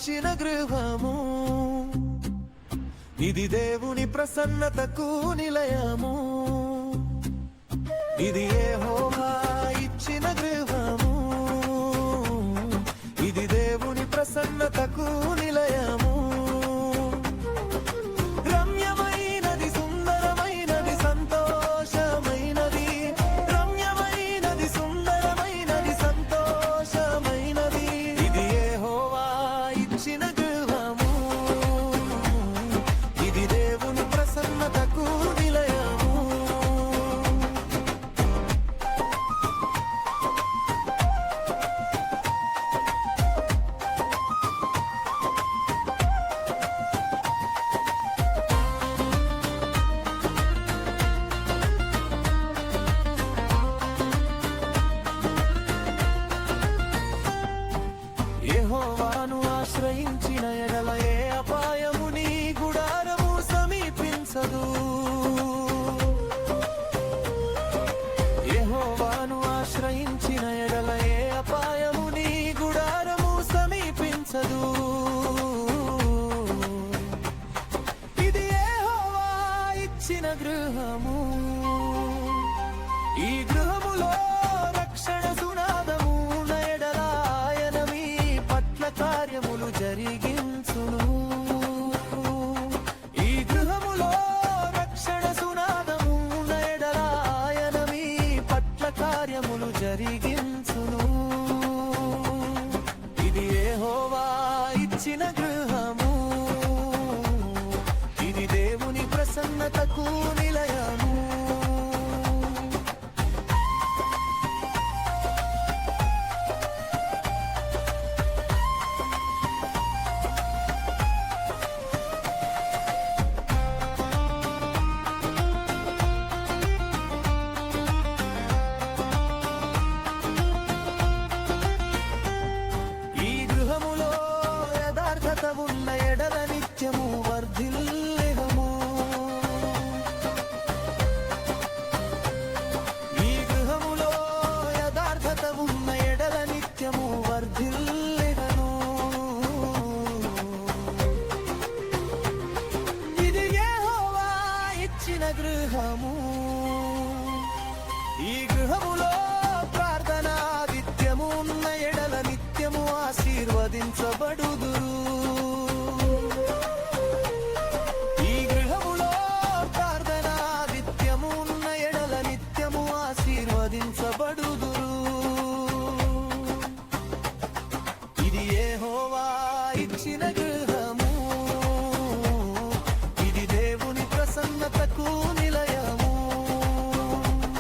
ఇచ్చిన గృహము, ఇది దేవుని ప్రసన్నతకు నిలయము. ఇది యెహోవా ఇచ్చిన గృహము, ఇది దేవుని ప్రసన్నతకు నిలయము. రమ్యమైనది, సుందరమైనది, సంతోషమైనది. రమ్యమైనది, సుందరమైనది, సంతోషమైనది. ఇది యెహోవా ఇచ్చిన గృహము, ఇది దేవుని ప్రసన్నతకు నిలయము. యెహోవాను ఆశ్రయించిన ఎడల ఏ అపాయము నీ గుడారము సమీపించదు. యెహోవాను ఆశ్రయించిన ఎడల ఏ అపాయము నీ గుడారము సమీపించదు. ఇది యెహోవా ఇచ్చిన గృహము, ఈ గృహములో రక్షణ సునాదము ఎడల ఆయన మీ పట్ల కార్యములు జరిగించును. ఈ గృహములో రక్షణ సునాదము ఎడల ఆయన మీ పట్ల కార్యములు జరిగించును. ఇది యెహోవా ఇచ్చిన గృహము, ఇది దేవుని ప్రసన్నతకు నిలయము. ఈ గృహములో యథార్థత ఉన్న ఎడల నిత్యము వర్ధిల్లెదము. ఈ గృహములో యథార్థత ఉన్న ఎడల నిత్యము వర్ధిల్లెదను. ఇది యెహోవా ఇచ్చిన గృహము, ఈ గృహములో ప్రార్థనా నిత్యము ఉన్న ఎడల నిత్యము ఆశీర్వదించబడుదురు. ఈ గృహములో ప్రార్థనా నిత్యము ఉన్న ఎడల నిత్యము ఆశీర్వదించబడుదురు. ఇది యెహోవా ఇచ్చిన